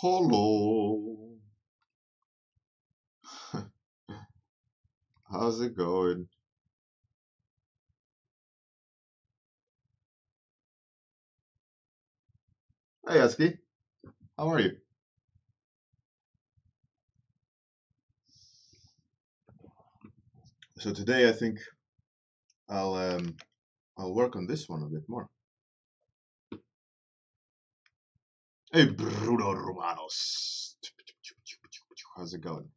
Hello. How's it going? Hey, Aski. How are you? So today I think I'll um I'll work on this one a bit more. Hey, Bruno Romanos. How's it going?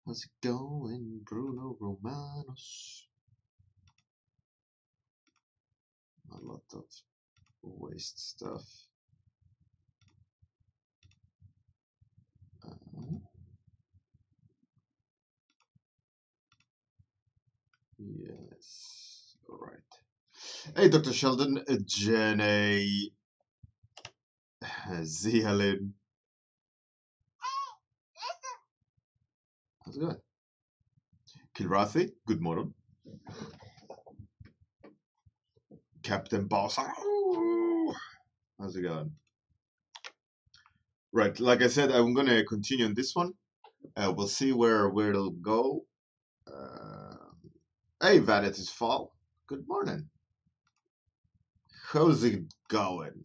How's it going, Bruno Romanos? A lot of waste stuff. Yes. All right. Hey, Dr. Sheldon, Jenny, Zihalin. How's it going? Kilrathi, good morning. Captain Boss. How's it going? Right, like I said, I'm gonna continue on this one. We'll see where it'll go. Hey, Vanity's Fall. Good morning. How's it going?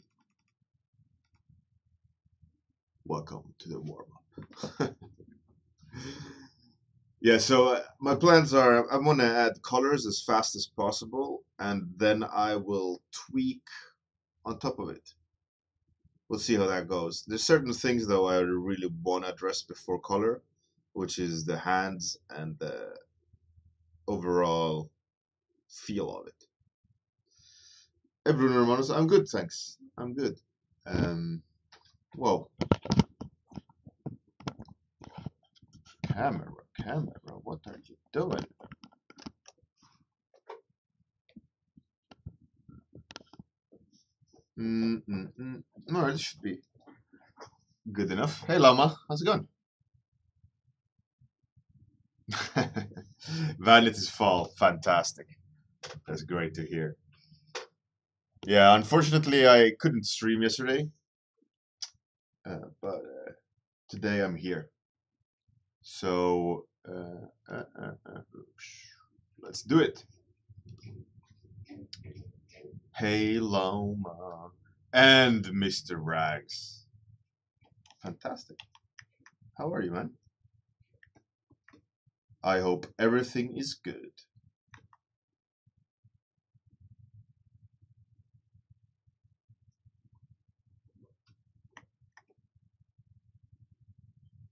Welcome to the warm-up. Yeah, so my plans are I'm gonna add colors as fast as possible, and then I will tweak on top of it. We'll see how that goes. There's certain things though I really want to address before color, which is the hands and the overall feel of it. Hey Bruno Romanos, I'm good, thanks. I'm good. Whoa. Camera, what are you doing? No, it should be good enough. Hey Lama, how's it going? Vanity's Fall, fantastic. That's great to hear. Yeah, unfortunately I couldn't stream yesterday, but today I'm here. So let's do it. Hey Loma and Mr. Rags. Fantastic. How are you, man? I hope everything is good.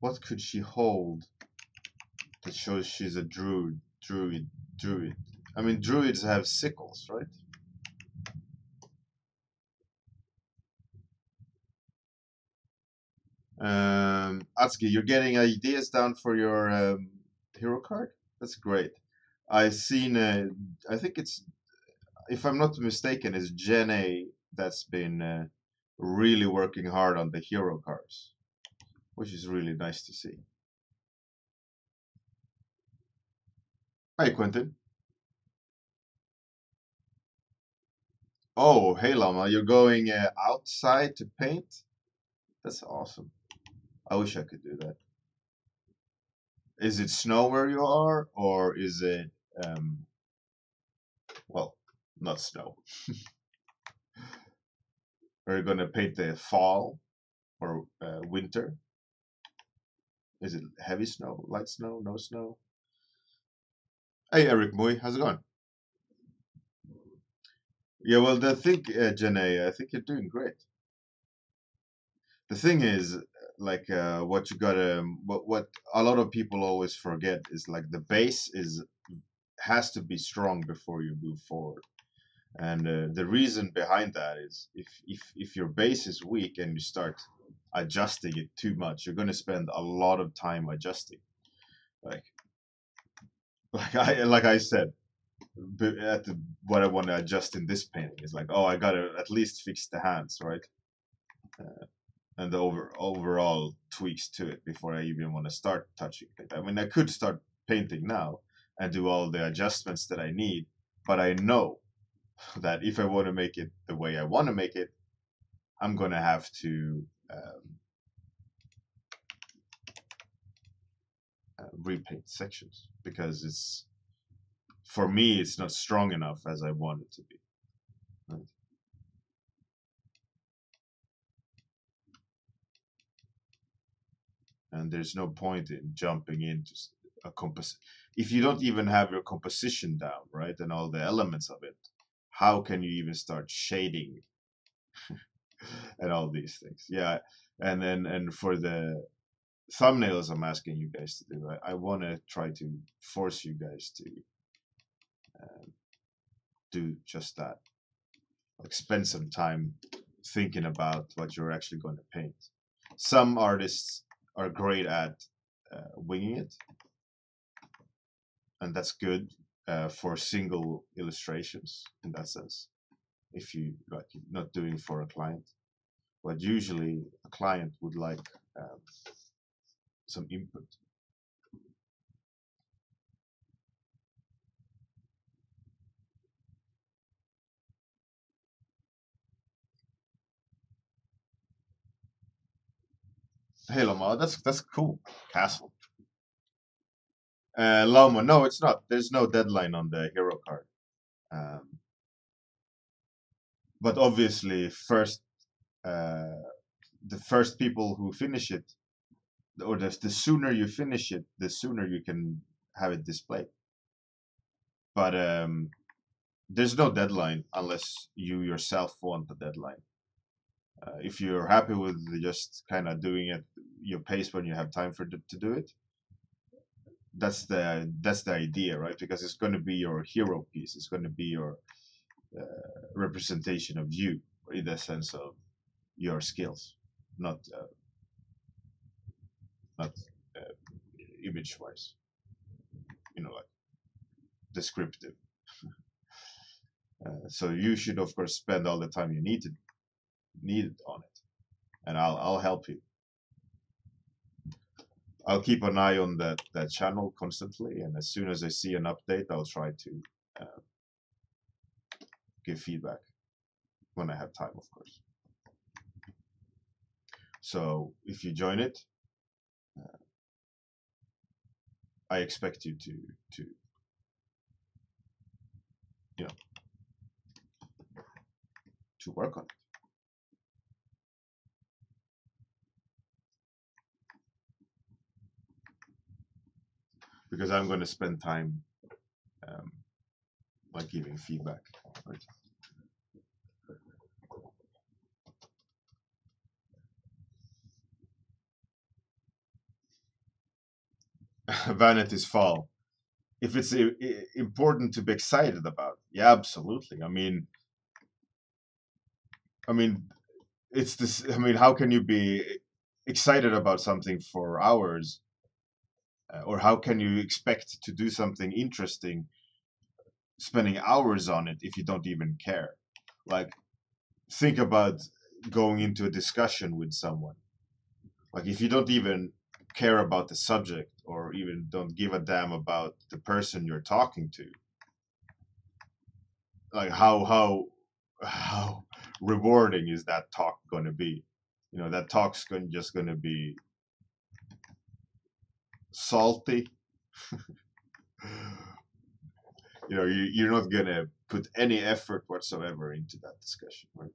What could she hold that shows she's a druid? I mean, druids have sickles, right? Atsuki, you're getting ideas down for your hero card? That's great. I seen, I think it's, if I'm not mistaken, it's Jenny that's been really working hard on the hero cards, which is really nice to see. Hi, Quentin. Oh, hey, Lama, you're going outside to paint? That's awesome. I wish I could do that. Is it snow where you are, or is it, well, not snow? Are you gonna paint the fall or winter? Is it heavy snow, light snow, no snow? Hey, Eric Mui, how's it going? Yeah, well, the thing, Janae, I think you're doing great. The thing is, like, what you gotta, what a lot of people always forget is like the base has to be strong before you move forward. And the reason behind that is if your base is weak and you start adjusting it too much, you're gonna spend a lot of time adjusting. Like, like I said, what I want to adjust in this painting is like, oh, I gotta at least fix the hands, right? And the overall tweaks to it before I even want to start touching it. I mean, I could start painting now and do all the adjustments that I need, but I know that if I want to make it the way I want to make it, I'm gonna have to repaint sections, because it's, for me, it's not strong enough as I want it to be. Right? And there's no point in jumping into a if you don't even have your composition down, right, and all the elements of it. How can you even start shading and all these things? Yeah, and for the thumbnails I'm asking you guys to do, I want to try to force you guys to do just that. Like, spend some time thinking about what you're actually going to paint. Some artists are great at winging it, and that's good for single illustrations in that sense. If you like, not doing for a client, but usually a client would like some input. Hey Lama, that's cool. Castle. Lama, no, it's not. There's no deadline on the hero card. Um, but obviously, the first people who finish it, or the sooner you finish it, the sooner you can have it displayed. But there's no deadline unless you yourself want a deadline. If you're happy with just kind of doing it your pace when you have time to do it, that's the idea, right? Because it's going to be your hero piece. It's going to be your representation of you, in the sense of your skills, not not image wise, like descriptive. So you should, of course, spend all the time you need on it, and I'll help you. I'll keep an eye on that channel constantly, and as soon as I see an update, I'll try to give feedback when I have time, of course. So if you join it, I expect you to you know to work on it. Because I'm going to spend time like giving feedback, right? Vanity's fall. If it's important to be excited about, yeah, absolutely. I mean, it's this. I mean, how can you be excited about something for hours, or how can you expect to do something interesting, spending hours on it, if you don't even care? Like, think about going into a discussion with someone. Like, if you don't even care about the subject, or even don't give a damn about the person you're talking to, like, how rewarding is that talk going to be? That talk's just going to be salty. You're not going to put any effort whatsoever into that discussion, right?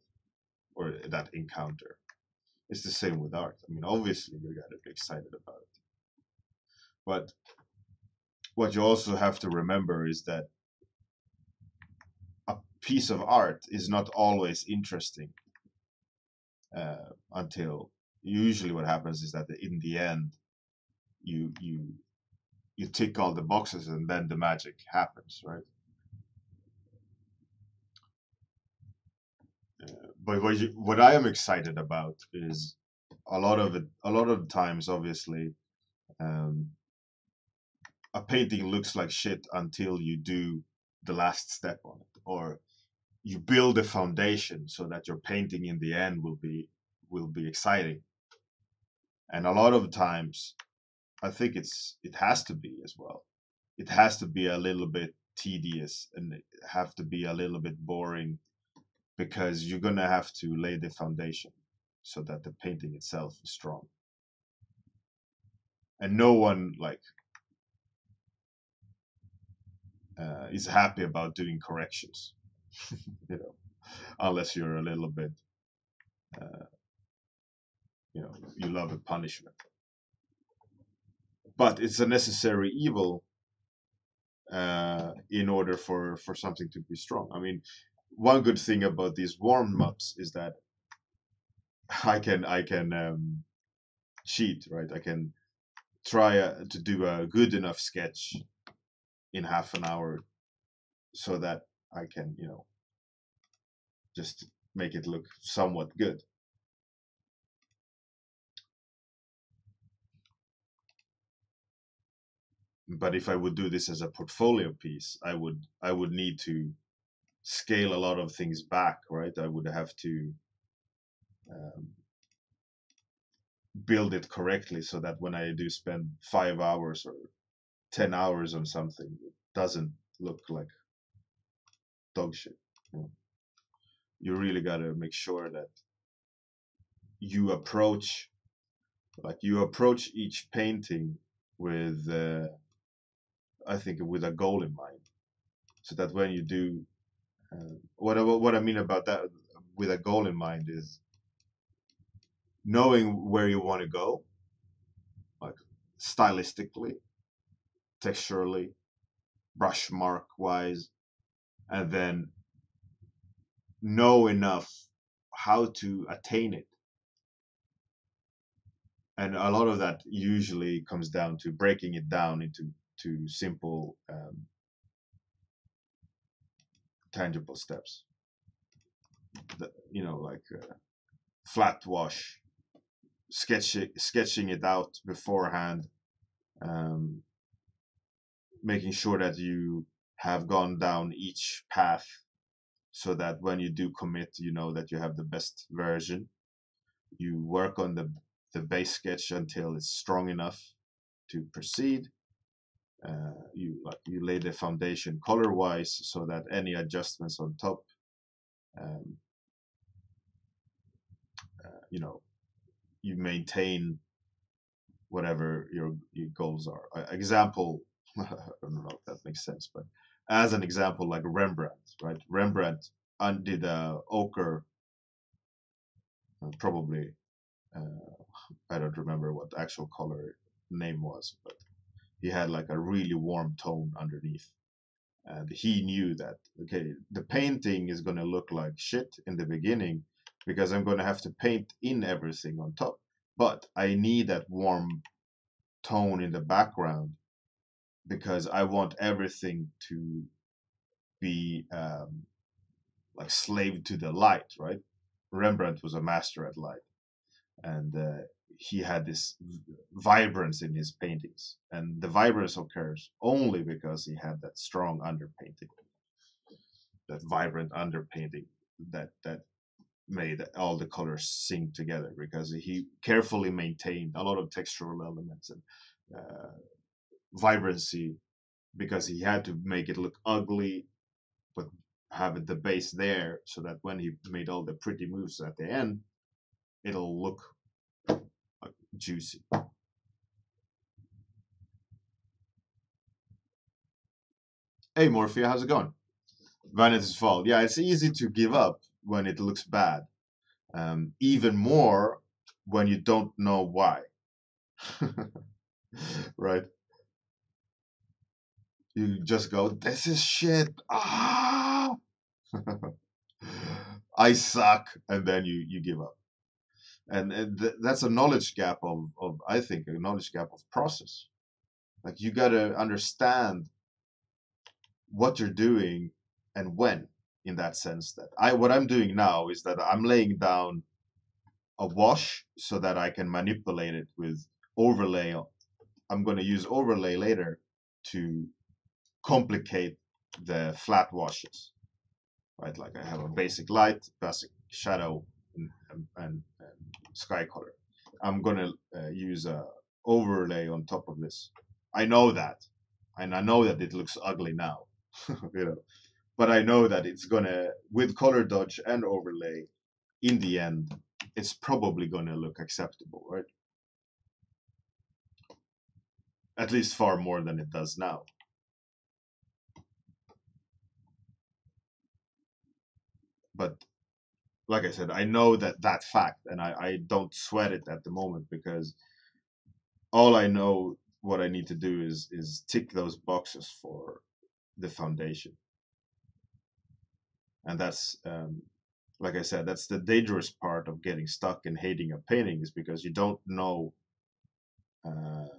Or that encounter. It's the same with art. Obviously you got to be excited about it, but what you also have to remember is that a piece of art is not always interesting, until usually what happens is that in the end you tick all the boxes, and then the magic happens, right? But what I am excited about is a lot of it. A lot of the times, obviously, um, a painting looks like shit until you do the last step on it, or you build a foundation so that your painting in the end will be exciting. And a lot of times, I think it has to be as well. It has to be a little bit tedious, and it have to be a little bit boring, because you're gonna have to lay the foundation. so that the painting itself is strong. And no one like is happy about doing corrections, you know, unless you're a little bit, you know, you love a punishment. But it's a necessary evil in order for something to be strong. I mean, one good thing about these warm-ups is that I can cheat, right? I can try to do a good enough sketch in half an hour so that I can, you know, just make it look somewhat good. But if I would do this as a portfolio piece, I would need to scale a lot of things back, right? I would have to um, build it correctly so that when I do spend 5 hours or 10 hours on something, it doesn't look like dog shit. You know? You really got to make sure that you approach each painting with I think with a goal in mind, so that when you do what I mean about that with a goal in mind is knowing where you want to go, like stylistically, texturally, brush mark wise, and then know enough how to attain it. And a lot of that usually comes down to breaking it down into simple tangible steps. You know, like flat wash, sketching it out beforehand, um, making sure that you have gone down each path so that when you do commit, you know that you have the best version. You work on the base sketch until it's strong enough to proceed. You lay the foundation color wise so that any adjustments on top, um, you know, you maintain whatever your goals are. Example, I don't know if that makes sense, but as an example, like Rembrandt, right? Rembrandt undid ochre, probably. I don't remember what the actual color name was, but he had like a really warm tone underneath. And he knew that, okay, the painting is going to look like shit in the beginning because I'm going to have to paint in everything on top. But I need that warm tone in the background because I want everything to be like slave to the light, right? Rembrandt was a master at light, and he had this vibrance in his paintings, and the vibrance occurs only because he had that strong underpainting, that vibrant underpainting that made all the colors sing together because he carefully maintained a lot of textural elements and vibrancy because he had to make it look ugly but have it the base there so that when he made all the pretty moves at the end, it'll look like juicy. Hey Morphia, how's it going? Vanity's fault. Yeah, it's easy to give up when it looks bad. Even more when you don't know why. Right? You just go, this is shit. Ah, I suck, and then you give up. And that's a knowledge gap of I think a knowledge gap of process. Like you gotta understand what you're doing and when. In that sense, that what I'm doing now is that I'm laying down a wash so that I can manipulate it with overlay. I'm going to use overlay later to complicate the flat washes, right? Like I have a basic light, basic shadow, and sky color. I'm going to use a overlay on top of this. I know that, and I know that it looks ugly now, you know, but I know that it's gonna, with color dodge and overlay, in the end, it's probably going to look acceptable, right? At least far more than it does now. But like I said, I know that fact, and I don't sweat it at the moment, because all I know what I need to do is tick those boxes for the foundation. And that's like I said, that's the dangerous part of getting stuck and hating a painting, is because you don't know,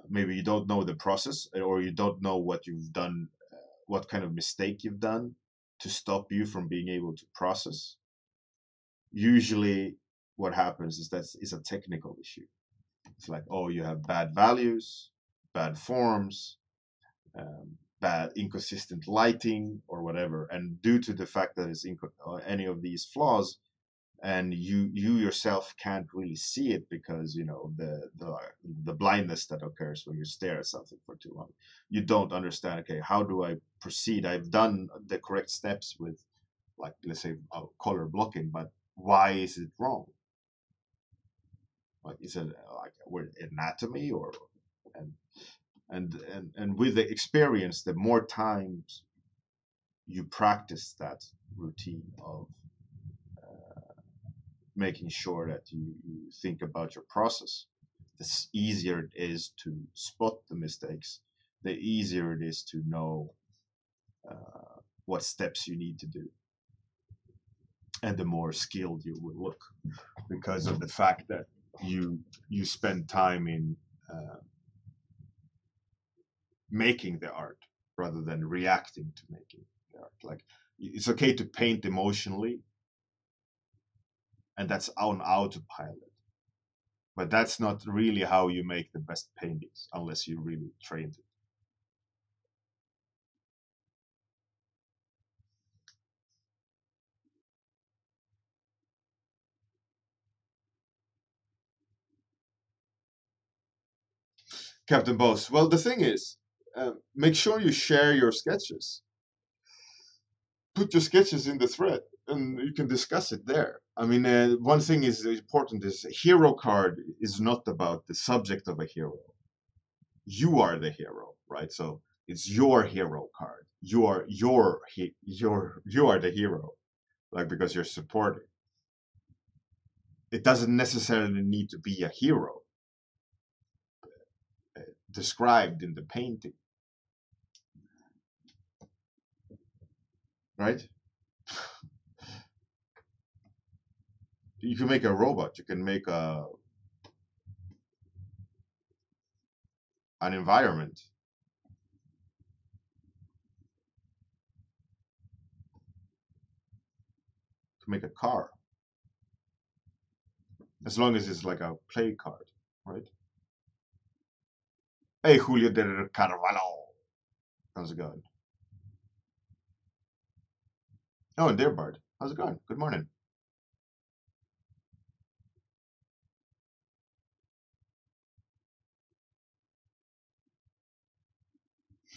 maybe you don't know the process, or you don't know what you've done, what kind of mistake you've done to stop you from being able to process. Usually what happens is that it's a technical issue. It's like, oh, you have bad values, bad forms, bad inconsistent lighting, or whatever. And due to the fact that it's any of these flaws, and you yourself can't really see it, because you know the blindness that occurs when you stare at something for too long. You don't understand, okay, how do I proceed? I've done the correct steps with, like, let's say, color blocking, but why is it wrong? Like, is it like with anatomy, or and and with the experience, the more times you practice that routine of making sure that you think about your process, the easier it is to spot the mistakes, the easier it is to know what steps you need to do, and the more skilled you will look, because of the fact that you spend time in making the art rather than reacting to making the art. Like, it's okay to paint emotionally, and that's on autopilot, but that's not really how you make the best paintings unless you really trained it. Captain Boss. Well, the thing is, make sure you share your sketches. Put your sketches in the thread, and you can discuss it there. I mean, one thing is important: is a hero card is not about the subject of a hero. You are the hero, right? So it's your hero card. You are you are the hero, like, because you're supporting. It doesn't necessarily need to be a hero described in the painting, right? You can make a robot. You can make an environment. You can make a car, as long as it's like a play card, right? Hey, Julio de Carvalho. How's it going? Oh, and Dear Bard. How's it going? Good morning.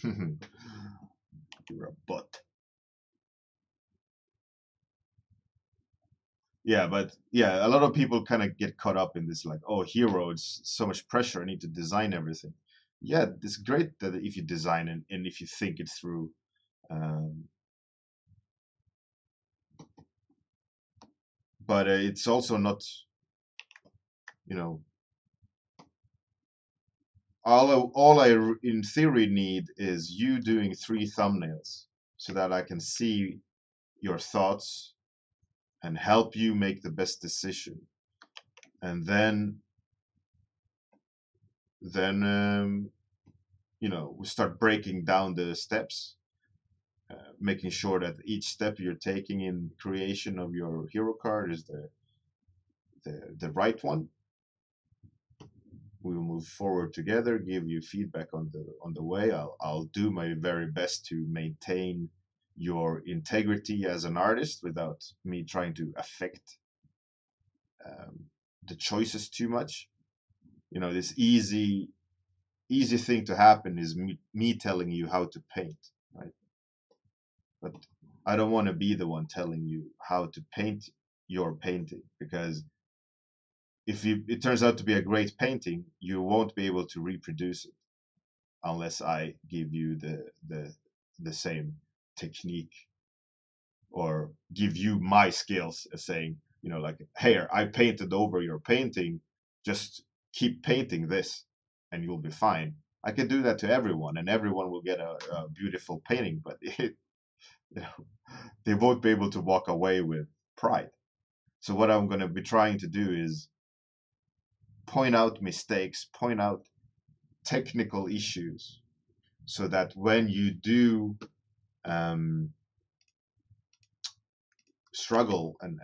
You're a butt. Yeah, but yeah, a lot of people kind of get caught up in this, like, oh, hero, it's so much pressure. I need to design everything. Yeah, it's great that if you design and if you think it through. Um, but it's also not, you know, in theory need is you doing 3 thumbnails so that I can see your thoughts and help you make the best decision. And then you know, we start breaking down the steps, making sure that each step you're taking in creation of your hero card is the right one. We will move forward together, give you feedback on the way. I'll do my very best to maintain your integrity as an artist without me trying to affect um, the choices too much. You know, this easy thing to happen is me telling you how to paint, right? But I don't want to be the one telling you how to paint your painting, because if it turns out to be a great painting, you won't be able to reproduce it unless I give you the same technique, or give you my skills as saying, you know, like, hey, I painted over your painting, just keep painting this and you'll be fine. I can do that to everyone and everyone will get a beautiful painting, but you know, they won't be able to walk away with pride. So what I'm going to be trying to do is point out mistakes, point out technical issues, so that when you do struggle and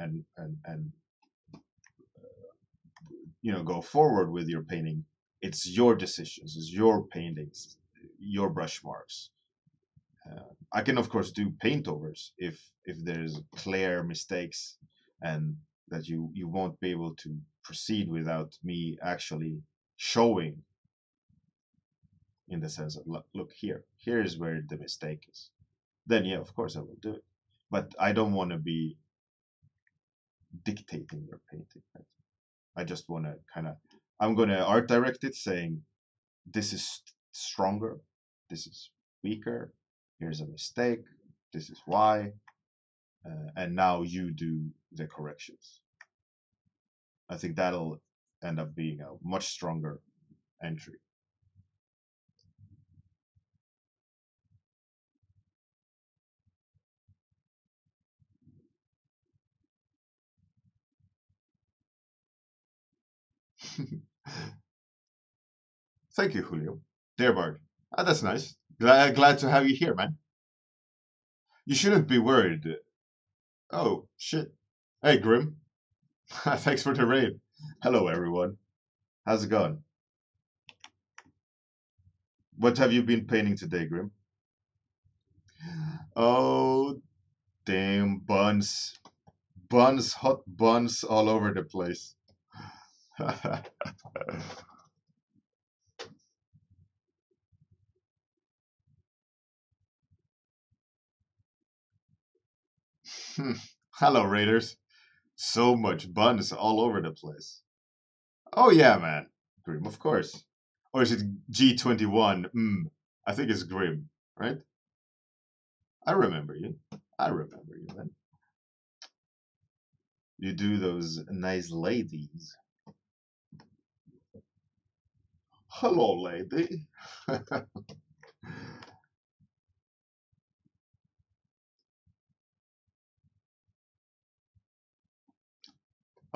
you know, go forward with your painting, it's your decisions, it's your paintings, your brush marks. I can of course do paint overs if there's clear mistakes and that you won't be able to proceed without me actually showing, in the sense of, look here is where the mistake is. Then yeah, of course I will do it, but I don't want to be dictating your painting. Right? I just want to kind of, I'm going to art direct it, saying this is stronger, this is weaker, here's a mistake, this is why, and now you do the corrections. I think that'll end up being a much stronger entry. Thank you, Julio. Dear Bard. Ah, that's nice. Glad to have you here, man. You shouldn't be worried. Oh, shit. Hey, Grim. Thanks for the raid. Hello, everyone. How's it going? What have you been painting today, Grim? Oh, damn, buns. Buns, hot buns all over the place. Hello, Raiders. So much buns all over the place. Oh, yeah, man. Grim, of course. Or is it G21? I think it's Grim, right? I remember you. I remember you, man. You do those nice ladies. Hello, lady.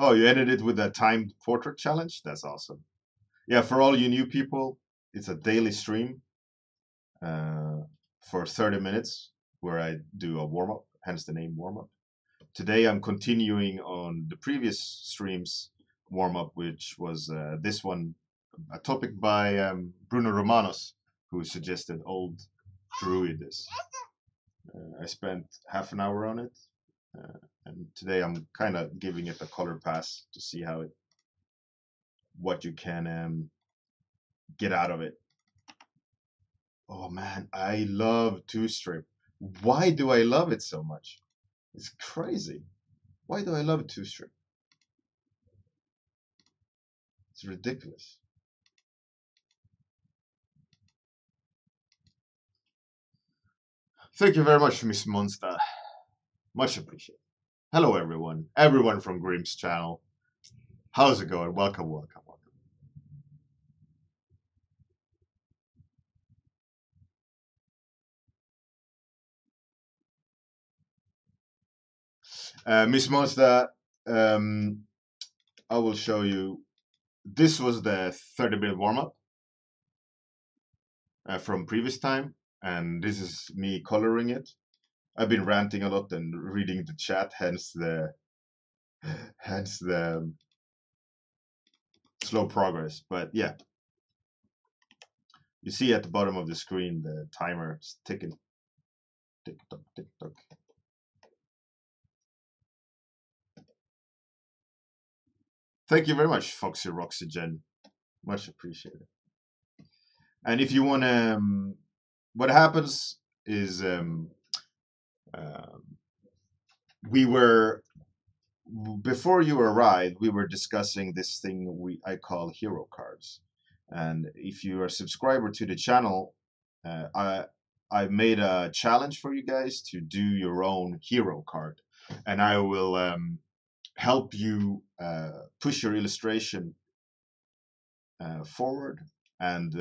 Oh, you ended it with a timed portrait challenge? That's awesome. Yeah, for all you new people, it's a daily stream uh, for 30 minutes where I do a warm up, hence the name warm up. Today I'm continuing on the previous streams warm up, which was this one, a topic by Bruno Romanos, who suggested old druidess. I spent half an hour on it, and today I'm kind of giving it a color pass to see how it, what you can get out of it. Oh man, I love two strip. Why do I love it so much? It's crazy. Why do I love two strip? It's ridiculous. Thank you very much, Miss Monster. Much appreciated. Hello, everyone. Everyone from Grimm's channel. How's it going? Welcome, welcome, welcome. Miss Monster, I will show you. This was the 30-minute warm-up from previous time, and this is me coloring it. I've been ranting a lot and reading the chat, hence the slow progress. But yeah, you see at the bottom of the screen the timer is ticking, tick tock, tick tock. Thank you very much, Foxy Roxygen. Much appreciated. And if you want to, what happens is we were before you arrived, we were discussing this thing I call hero cards. And if you are a subscriber to the channel, uh, I I made a challenge for you guys to do your own hero card, and I will help you push your illustration forward, and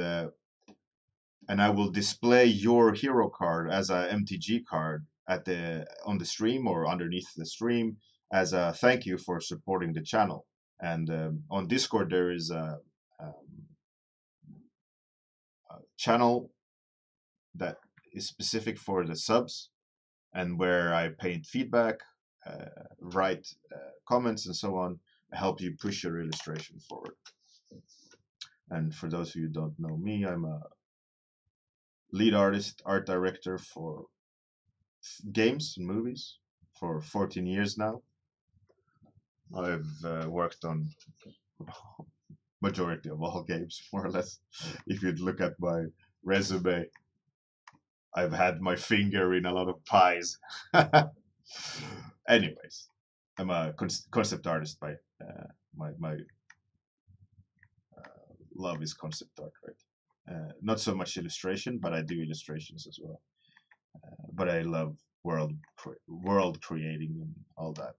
I will display your hero card as a MTG card at the on the stream or underneath the stream as a thank you for supporting the channel. And on Discord there is a channel that is specific for the subs, and where I paint feedback, write comments, and so on, help you push your illustration forward. And for those of you who don't know me, I'm a lead artist, art director for games and movies for 14 years now. I've worked on majority of all games, more or less. If you'd look at my resume, I've had my finger in a lot of pies. Anyways, I'm a concept artist by my love is concept art, right? Not so much illustration, but I do illustrations as well. But I love world creating and all that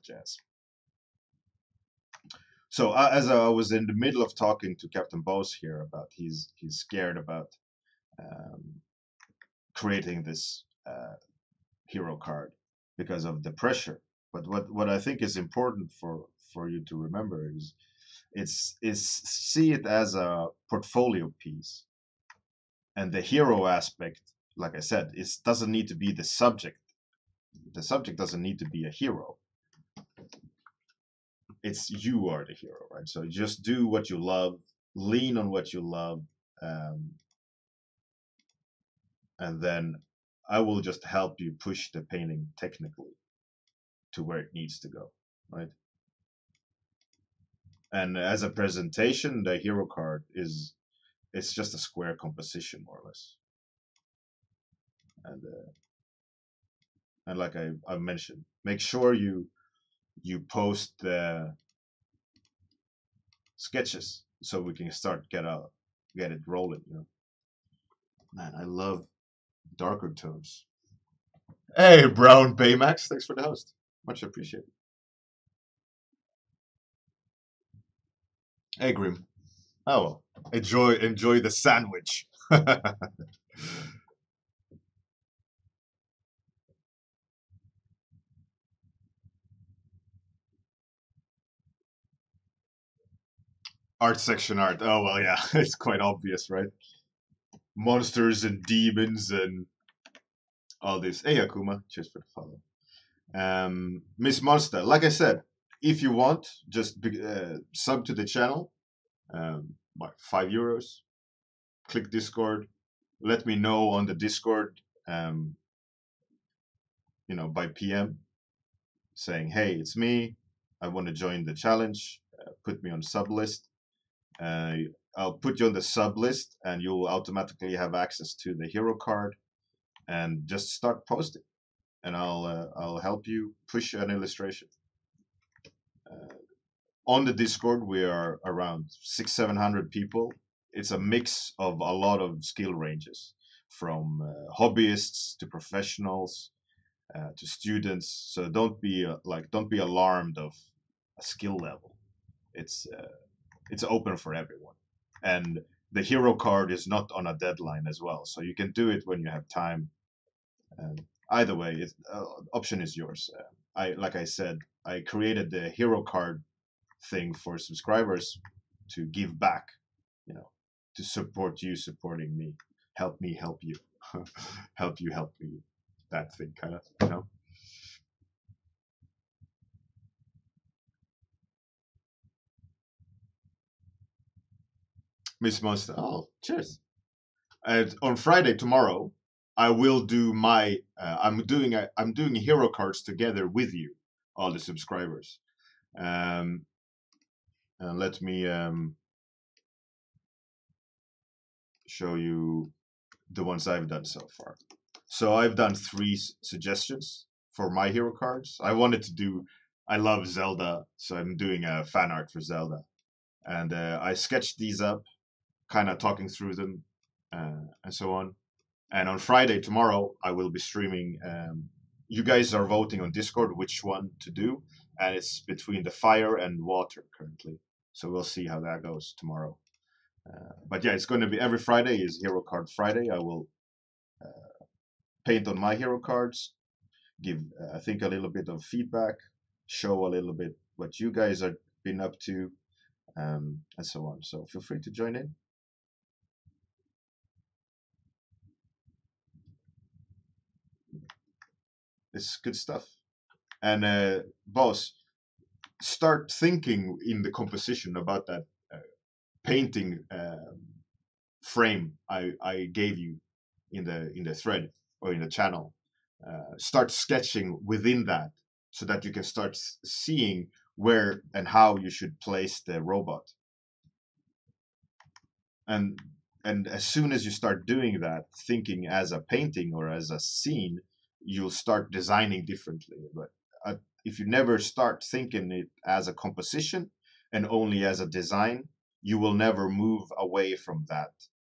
jazz. So as I was in the middle of talking to Captain Bose here about he's scared about creating this hero card because of the pressure. But what I think is important for you to remember is see it as a portfolio piece, and the hero aspect, like I said, it doesn't need to be the subject. The subject doesn't need to be a hero. It's you are the hero, right? So just do what you love, lean on what you love, and then I will just help you push the painting technically to where it needs to go, right? And as a presentation, the hero card it's just a square composition, more or less. And like I mentioned, make sure you post the sketches so we can start get it rolling. You know, man, I love darker tones. Hey, Brown Baymax, thanks for the host, much appreciated. Hey, Grim. Oh well, enjoy the sandwich. Art section art. Oh well, yeah, it's quite obvious, right? Monsters and demons and all this. Hey, Akuma, cheers for the follow. Miss Monster, like I said, if you want, just sub to the channel. What, €5? Click Discord. Let me know on the Discord. By PM, saying, "Hey, it's me. I want to join the challenge. Put me on sub list. I'll put you on the sub list, and you'll automatically have access to the hero card. And just start posting, and I'll help you push an illustration." On the Discord, we are around 600-700 people. It's a mix of a lot of skill ranges, from hobbyists to professionals to students. So don't be alarmed of a skill level. It's open for everyone, and the hero card is not on a deadline as well, so you can do it when you have time. Either way, option is yours. Like I said, I created the hero card thing for subscribers to give back, to support you supporting me, help me help you, help you help me, that thing kind of. Miss Monster, oh cheers. And on Friday tomorrow, I will do my I'm doing hero cards together with you, all the subscribers. And let me show you the ones I've done so far. So I've done 3 suggestions for my hero cards. I wanted to do I love Zelda, so I'm doing a fan art for Zelda, and I sketched these up, kind of talking through them, and so on. And on Friday tomorrow, I will be streaming. You guys are voting on Discord which one to do, and it's between the fire and water currently. So we'll see how that goes tomorrow. But yeah, it's going to be every Friday is Hero Card Friday. I will paint on my hero cards, give I think a little bit of feedback, show a little bit what you guys have been up to, and so on. So feel free to join in. It's good stuff. And boss, start thinking in the composition about that painting frame I gave you in the thread or in the channel. Start sketching within that so that you can start seeing where and how you should place the robot. And as soon as you start doing that, thinking as a painting or as a scene, you'll start designing differently. But if you never start thinking it as a composition and only as a design, you will never move away from that.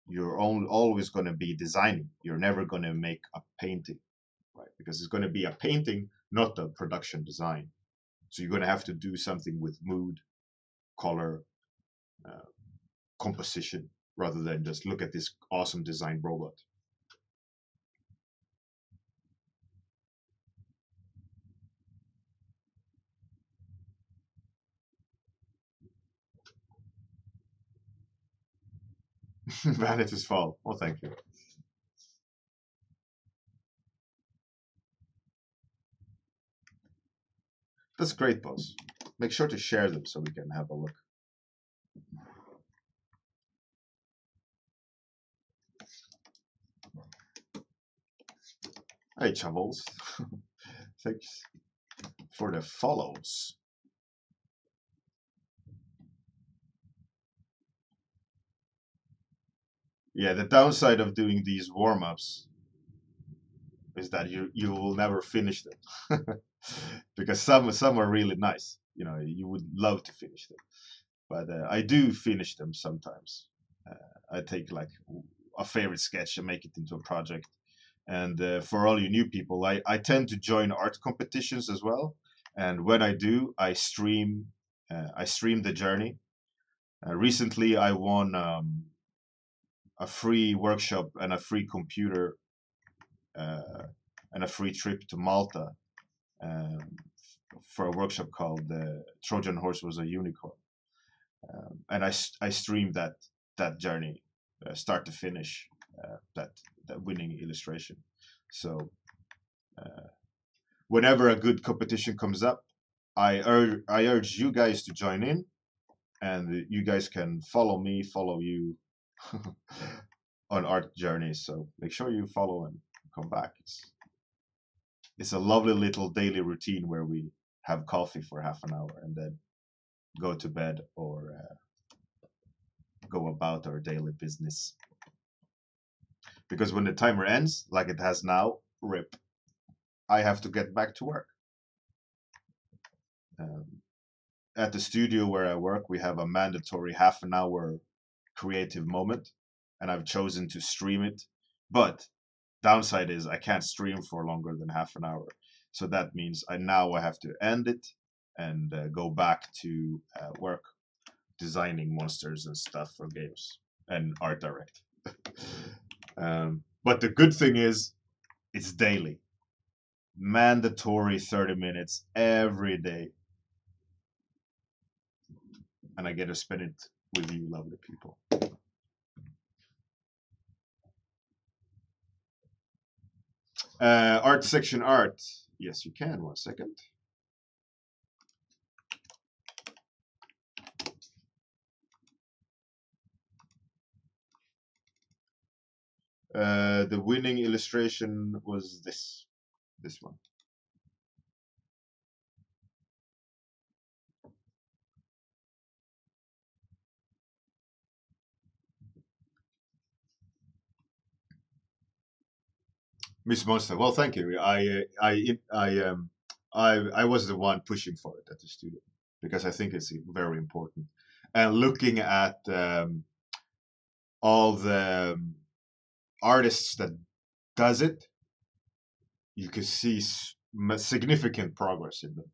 You're always going to be designing. You're never going to make a painting, right? Because it's going to be a painting, not a production design. So you're going to have to do something with mood, color, uh, composition, rather than just look at this awesome design robot. Vanity's Fall. Well, thank you. That's great, boss. Make sure to share them so we can have a look. Hey, Chavos. Thanks for the follows. Yeah, the downside of doing these warm-ups is that you will never finish them. Because some are really nice. You know, you would love to finish them. But I do finish them sometimes. I take like a favorite sketch and make it into a project. And for all you new people, I tend to join art competitions as well. And when I do, I stream the journey. Recently, I won a free workshop and a free computer uh, and a free trip to Malta um, for a workshop called Trojan Horse Was a Unicorn. And I streamed that journey, start to finish, that winning illustration. So whenever a good competition comes up, I urge you guys to join in, and you guys can follow me, follow you on art journeys. So make sure you follow and come back. It's a lovely little daily routine where we have coffee for half an hour and then go to bed or go about our daily business. Because when the timer ends, like it has now, rip, I have to get back to work. Um, at the studio where I work, we have a mandatory half an hour creative moment, and I've chosen to stream it. But downside is I can't stream for longer than half an hour. So that means I have to end it and go back to work designing monsters and stuff for games and art direct. But the good thing is it's daily. Mandatory 30 minutes every day. And I get to spend it with you lovely people. Art section art. Yes, you can. 1 second. The winning illustration was this one. Miss Monster. Well, thank you. I was the one pushing for it at the studio because I think it's very important. And looking at all the artists that does it, you can see significant progress in them.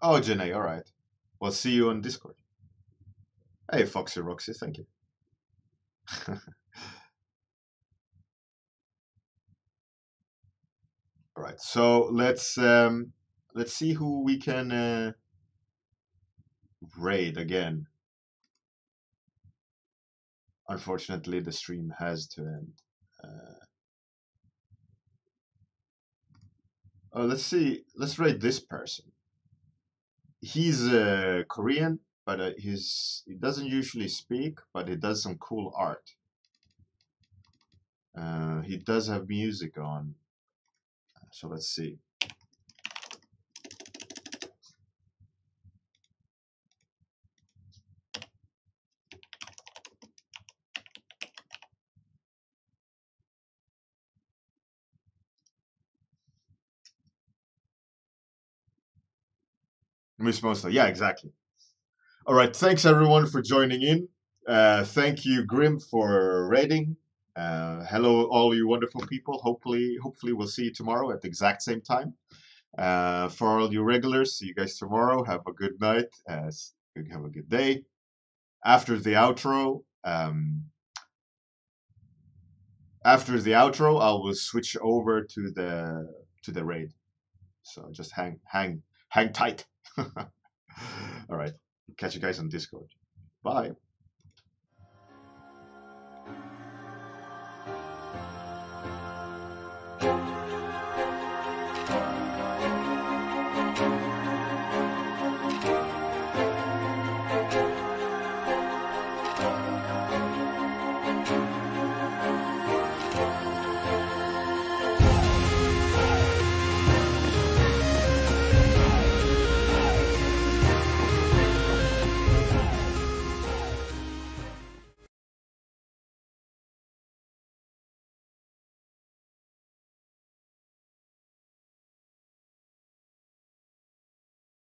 Oh, Janae, all right. We'll see you on Discord. Hey, Foxy Roxy, thank you. All right, so let's see who we can raid again. Unfortunately, the stream has to end. Oh, let's see. Let's raid this person. He's Korean, but he doesn't usually speak, but he does some cool art. He does have music on, so let's see. Miss Mostly, yeah, exactly. All right, thanks everyone for joining in. Thank you, Grim, for raiding. Hello, all you wonderful people. Hopefully we'll see you tomorrow at the exact same time. For all you regulars, see you guys tomorrow. Have a good night. Have a good day. After the outro, I will switch over to the raid. So just hang tight. All right. Catch you guys on Discord. Bye.